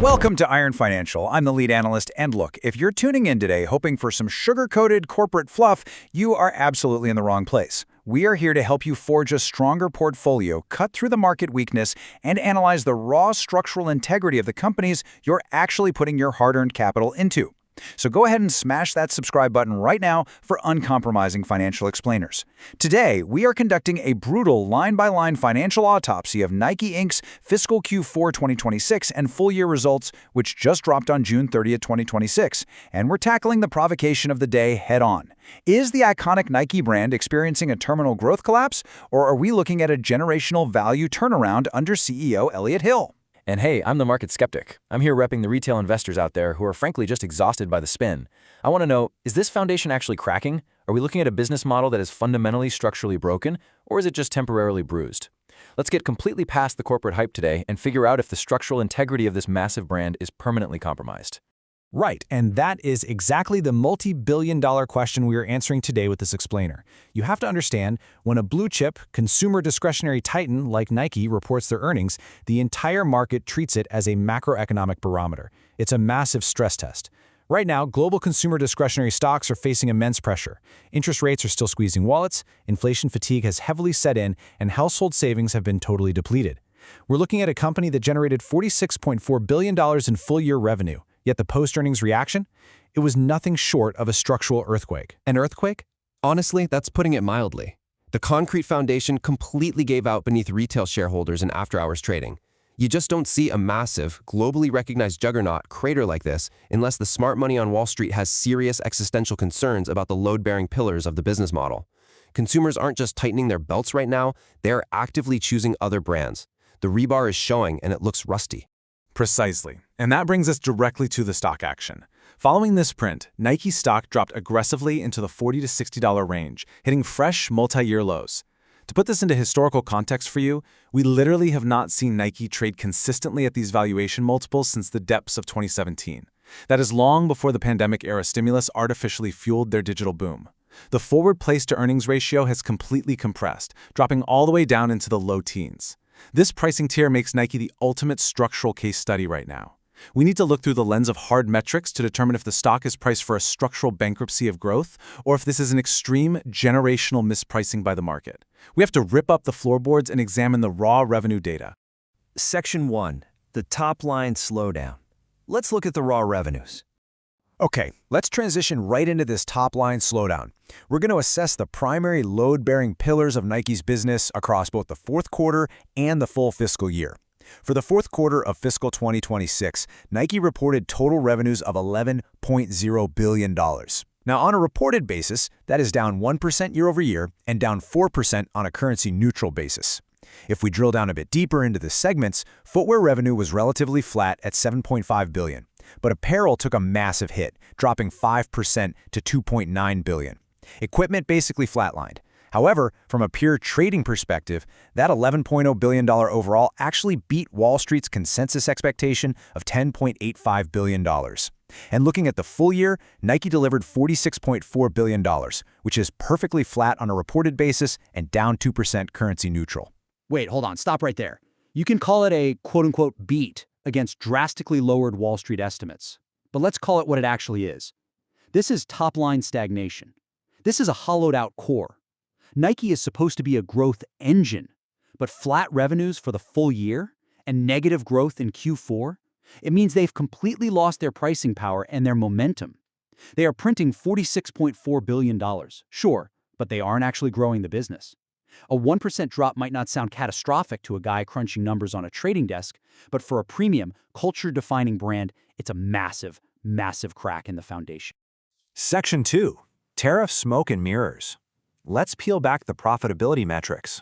Welcome to Iron Financial. I'm the lead analyst, and look, if you're tuning in today hoping for some sugar-coated corporate fluff, you are absolutely in the wrong place. We are here to help you forge a stronger portfolio, cut through the market weakness, and analyze the raw structural integrity of the companies you're actually putting your hard-earned capital into. So go ahead and smash that subscribe button right now for uncompromising financial explainers. Today, we are conducting a brutal line-by-line financial autopsy of Nike Inc.'s fiscal Q4 2026 and full-year results, which just dropped on June 30th, 2026, and we're tackling the provocation of the day head-on. Is the iconic Nike brand experiencing a terminal growth collapse, or are we looking at a generational value turnaround under CEO Elliott? And hey, I'm the market skeptic. I'm here repping the retail investors out there who are frankly just exhausted by the spin. I want to know, is this foundation actually cracking? Are we looking at a business model that is fundamentally structurally broken, or is it just temporarily bruised? Let's get completely past the corporate hype today and figure out if the structural integrity of this massive brand is permanently compromised. Right, and that is exactly the multi-billion-dollar question we are answering today with this explainer. You have to understand, when a blue-chip, consumer discretionary titan like Nike reports their earnings, the entire market treats it as a macroeconomic barometer. It's a massive stress test. Right now, global consumer discretionary stocks are facing immense pressure. Interest rates are still squeezing wallets, inflation fatigue has heavily set in, and household savings have been totally depleted. We're looking at a company that generated $46.4 billion in full-year revenue. Yet the post-earnings reaction? It was nothing short of a structural earthquake. An earthquake? Honestly, that's putting it mildly. The concrete foundation completely gave out beneath retail shareholders in after-hours trading. You just don't see a massive, globally recognized juggernaut crater like this unless the smart money on Wall Street has serious existential concerns about the load-bearing pillars of the business model. Consumers aren't just tightening their belts right now, they're actively choosing other brands. The rebar is showing and it looks rusty. Precisely. And that brings us directly to the stock action. Following this print, Nike stock dropped aggressively into the $40 to $60 range, hitting fresh multi-year lows. To put this into historical context for you, we literally have not seen Nike trade consistently at these valuation multiples since the depths of 2017. That is long before the pandemic-era stimulus artificially fueled their digital boom. The forward place-to-earnings ratio has completely compressed, dropping all the way down into the low teens. This pricing tier makes Nike the ultimate structural case study right now. We need to look through the lens of hard metrics to determine if the stock is priced for a structural bankruptcy of growth or if this is an extreme generational mispricing by the market. We have to rip up the floorboards and examine the raw revenue data. Section 1. The top-line slowdown. Let's look at the raw revenues. Okay, let's transition right into this top-line slowdown. We're going to assess the primary load-bearing pillars of Nike's business across both the fourth quarter and the full fiscal year. For the fourth quarter of fiscal 2026, Nike reported total revenues of $11.0 billion. Now, on a reported basis, that is down 1% year-over-year and down 4% on a currency-neutral basis. If we drill down a bit deeper into the segments, footwear revenue was relatively flat at $7.5 billion. But apparel took a massive hit, dropping 5% to $2.9 billion. Equipment basically flatlined. However, from a pure trading perspective, that $11.0 billion overall actually beat Wall Street's consensus expectation of $10.85 billion. And looking at the full year, Nike delivered $46.4 billion, which is perfectly flat on a reported basis and down 2% currency neutral. Wait, hold on, stop right there. You can call it a quote-unquote beat against drastically lowered Wall Street estimates. But let's call it what it actually is. This is top-line stagnation. This is a hollowed-out core. Nike is supposed to be a growth engine, but flat revenues for the full year and negative growth in Q4, it means they've completely lost their pricing power and their momentum. They are printing $46.4 billion, sure, but they aren't actually growing the business. A 1% drop might not sound catastrophic to a guy crunching numbers on a trading desk, but for a premium, culture-defining brand, it's a massive, massive crack in the foundation. Section 2. Tariff Smoke and Mirrors. Let's peel back the profitability metrics.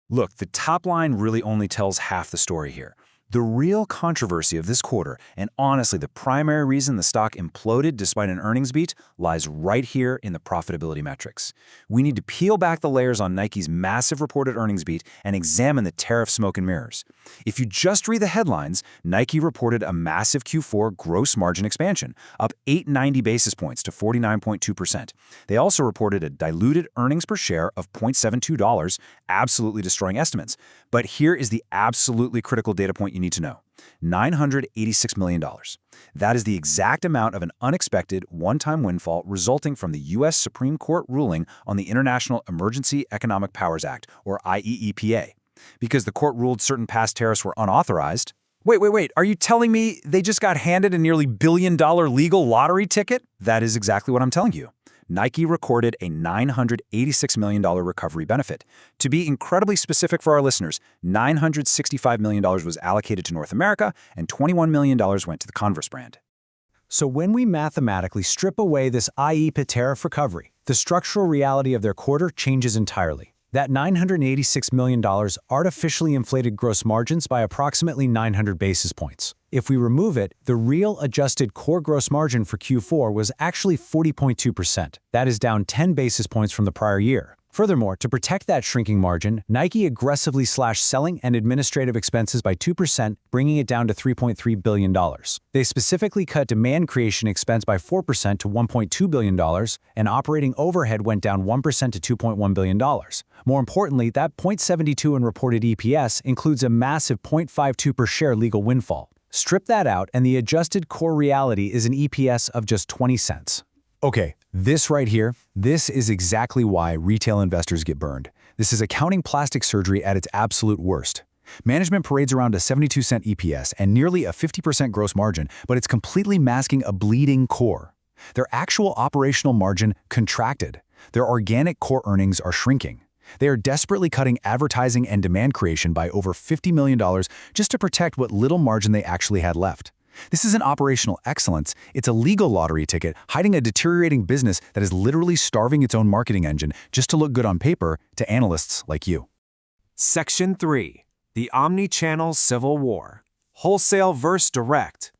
Look, the top line really only tells half the story here. The real controversy of this quarter, and honestly the primary reason the stock imploded despite an earnings beat, lies right here in the profitability metrics. We need to peel back the layers on Nike's massive reported earnings beat and examine the tariff smoke and mirrors. If you just read the headlines, Nike reported a massive Q4 gross margin expansion, up 890 basis points to 49.2%. They also reported a diluted earnings per share of $0.72, absolutely destroying estimates. But here is the absolutely critical data point you need to know. $986 million. That is the exact amount of an unexpected one-time windfall resulting from the U.S. Supreme Court ruling on the International Emergency Economic Powers Act, or IEEPA. Because the court ruled certain past tariffs were unauthorized. Wait, are you telling me they just got handed a nearly billion-dollar legal lottery ticket? That is exactly what I'm telling you. Nike recorded a $986 million recovery benefit. To be incredibly specific for our listeners, $965 million was allocated to North America and $21 million went to the Converse brand. So when we mathematically strip away this IEEPA tariff recovery, the structural reality of their quarter changes entirely. That $986 million artificially inflated gross margins by approximately 900 basis points. If we remove it, the real adjusted core gross margin for Q4 was actually 40.2%. That is down 10 basis points from the prior year. Furthermore, to protect that shrinking margin, Nike aggressively slashed selling and administrative expenses by 2%, bringing it down to $3.3 billion. They specifically cut demand creation expense by 4% to $1.2 billion, and operating overhead went down 1% to $2.1 billion. More importantly, that 0.72 in reported EPS includes a massive 0.52 per share legal windfall. Strip that out, and the adjusted core reality is an EPS of just 20 cents. Okay, this right here, this is exactly why retail investors get burned. This is accounting plastic surgery at its absolute worst. Management parades around a 72-cent EPS and nearly a 50% gross margin, but it's completely masking a bleeding core. Their actual operational margin contracted. Their organic core earnings are shrinking. They are desperately cutting advertising and demand creation by over $50 million just to protect what little margin they actually had left. This isn't operational excellence, it's a legal lottery ticket hiding a deteriorating business that is literally starving its own marketing engine just to look good on paper to analysts like you. Section 3. The Omnichannel Civil War. Wholesale versus direct.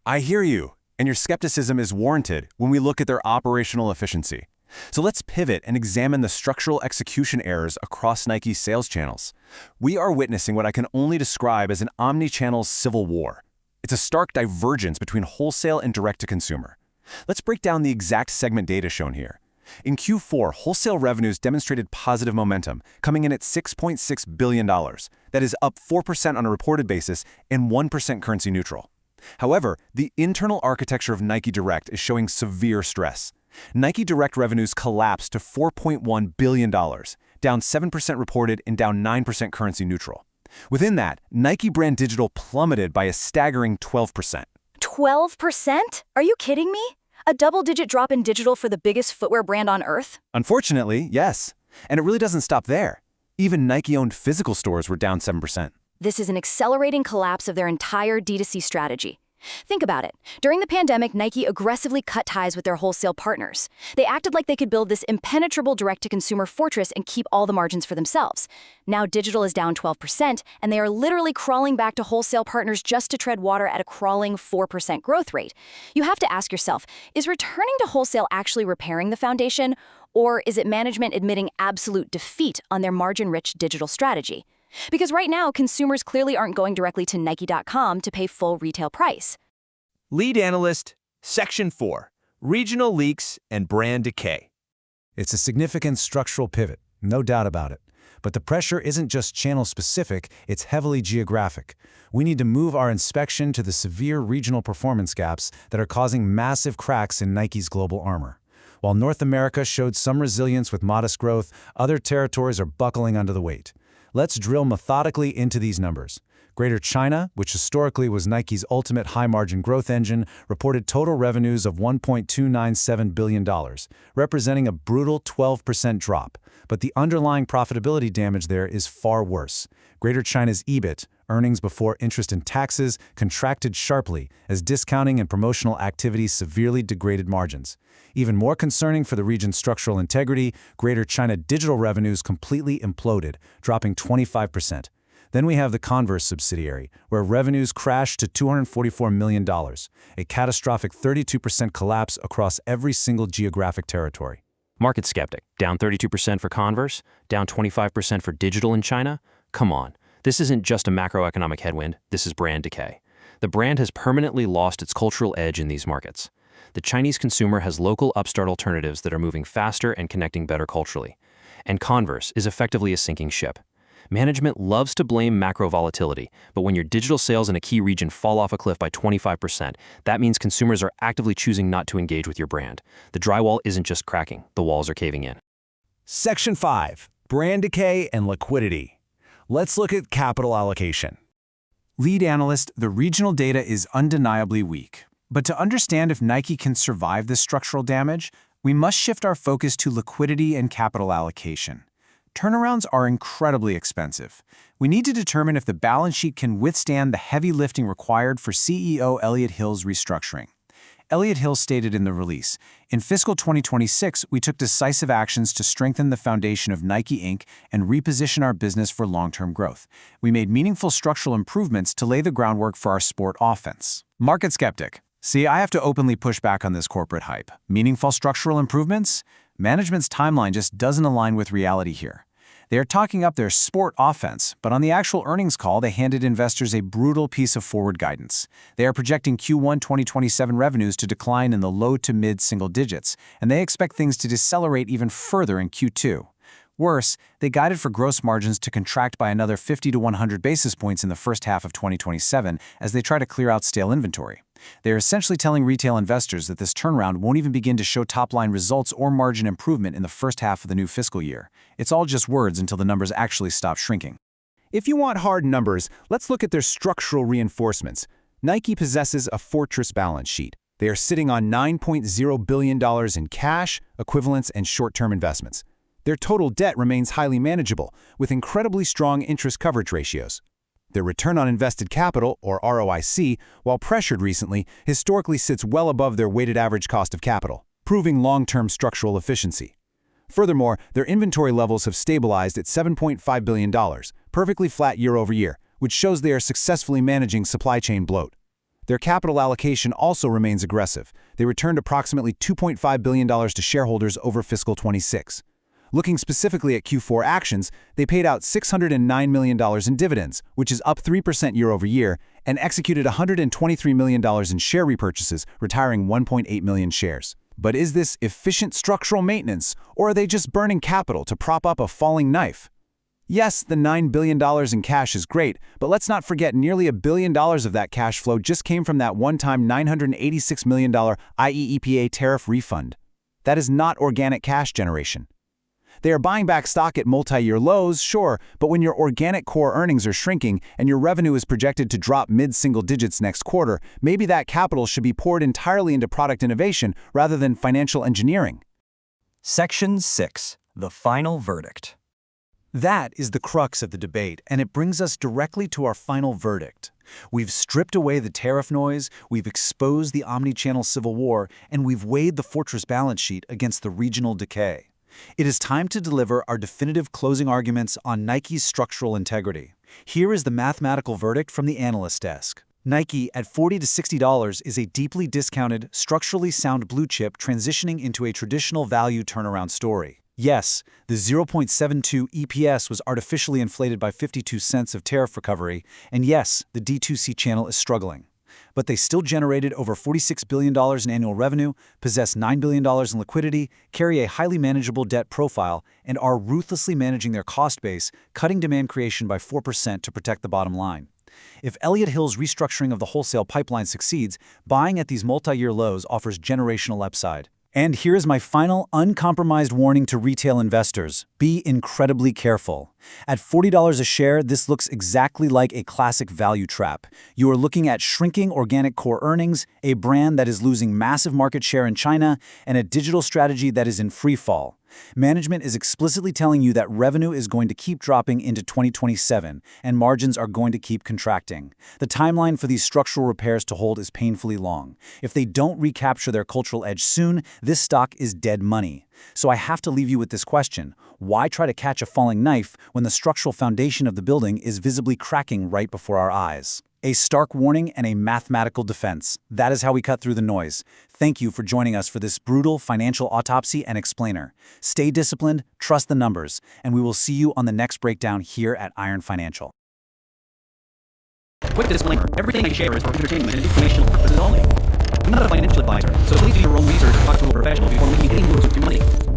I hear you, and your skepticism is warranted when we look at their operational efficiency. So let's pivot and examine the structural execution errors across Nike's sales channels. We are witnessing what I can only describe as an omnichannel civil war. It's a stark divergence between wholesale and direct-to-consumer. Let's break down the exact segment data shown here. In Q4, wholesale revenues demonstrated positive momentum, coming in at $6.6 billion. That is up 4% on a reported basis and 1% currency neutral. However, the internal architecture of Nike Direct is showing severe stress. Nike Direct revenues collapsed to $4.1 billion, down 7% reported and down 9% currency neutral. Within that, Nike brand digital plummeted by a staggering 12%. 12%? Are you kidding me? A double-digit drop in digital for the biggest footwear brand on earth? Unfortunately, yes. And it really doesn't stop there. Even Nike-owned physical stores were down 7%. This is an accelerating collapse of their entire D2C strategy. Think about it. During the pandemic, Nike aggressively cut ties with their wholesale partners. They acted like they could build this impenetrable direct-to-consumer fortress and keep all the margins for themselves. Now digital is down 12%, and they are literally crawling back to wholesale partners just to tread water at a crawling 4% growth rate. You have to ask yourself, is returning to wholesale actually repairing the foundation, or is it management admitting absolute defeat on their margin-rich digital strategy? Because right now, consumers clearly aren't going directly to Nike.com to pay full retail price. Lead Analyst, Section 4. Regional Leaks and Brand Decay. It's a significant structural pivot, no doubt about it. But the pressure isn't just channel-specific, it's heavily geographic. We need to move our inspection to the severe regional performance gaps that are causing massive cracks in Nike's global armor. While North America showed some resilience with modest growth, other territories are buckling under the weight. Let's drill methodically into these numbers. Greater China, which historically was Nike's ultimate high-margin growth engine, reported total revenues of $1.297 billion, representing a brutal 12% drop. But the underlying profitability damage there is far worse. Greater China's EBIT, earnings before interest and taxes, contracted sharply as discounting and promotional activities severely degraded margins. Even more concerning for the region's structural integrity, Greater China digital revenues completely imploded, dropping 25%. Then we have the Converse subsidiary, where revenues crashed to $244 million, a catastrophic 32% collapse across every single geographic territory. Market skeptic, down 32% for Converse, down 25% for digital in China? Come on, this isn't just a macroeconomic headwind, this is brand decay. The brand has permanently lost its cultural edge in these markets. The Chinese consumer has local upstart alternatives that are moving faster and connecting better culturally. And Converse is effectively a sinking ship. Management loves to blame macro volatility, but when your digital sales in a key region fall off a cliff by 25%, that means consumers are actively choosing not to engage with your brand. The drywall isn't just cracking, the walls are caving in. Section 5. Brand decay and liquidity. Let's look at capital allocation. Lead analyst, the regional data is undeniably weak. But to understand if Nike can survive this structural damage, we must shift our focus to liquidity and capital allocation. Turnarounds are incredibly expensive. We need to determine if the balance sheet can withstand the heavy lifting required for CEO Elliott Hill's restructuring. Elliott Hill stated in the release, "In fiscal 2026, we took decisive actions to strengthen the foundation of Nike Inc. and reposition our business for long-term growth. We made meaningful structural improvements to lay the groundwork for our sport offense." Market skeptic. See, I have to openly push back on this corporate hype. Meaningful structural improvements? Management's timeline just doesn't align with reality here. They are talking up their sport offense, but on the actual earnings call, they handed investors a brutal piece of forward guidance. They are projecting Q1 2027 revenues to decline in the low to mid single digits, and they expect things to decelerate even further in Q2. Worse, they guided for gross margins to contract by another 50 to 100 basis points in the first half of 2027 as they try to clear out stale inventory. They are essentially telling retail investors that this turnaround won't even begin to show top-line results or margin improvement in the first half of the new fiscal year. It's all just words until the numbers actually stop shrinking. If you want hard numbers, let's look at their structural reinforcements. Nike possesses a fortress balance sheet. They are sitting on $9.0 billion in cash, equivalents, and short-term investments. Their total debt remains highly manageable, with incredibly strong interest coverage ratios. Their return on invested capital, or ROIC, while pressured recently, historically sits well above their weighted average cost of capital, proving long-term structural efficiency. Furthermore, their inventory levels have stabilized at $7.5 billion, perfectly flat year over year, which shows they are successfully managing supply chain bloat. Their capital allocation also remains aggressive. They returned approximately $2.5 billion to shareholders over fiscal 26. Looking specifically at Q4 actions, they paid out $609 million in dividends, which is up 3% year over year, and executed $123 million in share repurchases, retiring 1.8 million shares. But is this efficient structural maintenance, or are they just burning capital to prop up a falling knife? Yes, the $9 billion in cash is great, but let's not forget nearly $1 billion of that cash flow just came from that one-time $986 million IEEPA tariff refund. That is not organic cash generation. They are buying back stock at multi-year lows, sure, but when your organic core earnings are shrinking and your revenue is projected to drop mid-single digits next quarter, maybe that capital should be poured entirely into product innovation rather than financial engineering. Section 6. The final verdict. That is the crux of the debate, and it brings us directly to our final verdict. We've stripped away the tariff noise, we've exposed the Omnichannel Civil War, and we've weighed the fortress balance sheet against the regional decay. It is time to deliver our definitive closing arguments on Nike's structural integrity. Here is the mathematical verdict from the analyst desk. Nike, at $40 to $60, is a deeply discounted, structurally sound blue chip transitioning into a traditional value turnaround story. Yes, the 0.72 EPS was artificially inflated by 52 cents of tariff recovery, and yes, the D2C channel is struggling. But they still generated over $46 billion in annual revenue, possess $9 billion in liquidity, carry a highly manageable debt profile, and are ruthlessly managing their cost base, cutting demand creation by 4% to protect the bottom line. If Elliott Hill's restructuring of the wholesale pipeline succeeds, buying at these multi-year lows offers generational upside. And here is my final, uncompromised warning to retail investors. Be incredibly careful. At $40 a share, this looks exactly like a classic value trap. You are looking at shrinking organic core earnings, a brand that is losing massive market share in China, and a digital strategy that is in free fall. Management is explicitly telling you that revenue is going to keep dropping into 2027, and margins are going to keep contracting. The timeline for these structural repairs to hold is painfully long. If they don't recapture their cultural edge soon, this stock is dead money. So I have to leave you with this question. Why try to catch a falling knife when the structural foundation of the building is visibly cracking right before our eyes? A stark warning and a mathematical defense. That is how we cut through the noise. Thank you for joining us for this brutal financial autopsy and explainer. Stay disciplined, trust the numbers, and we will see you on the next breakdown here at Iron Financial. Quick disclaimer, everything I share is for entertainment and informational purposes only. I'm not a financial advisor, so please do your own research and talk to a professional before making any moves with your money.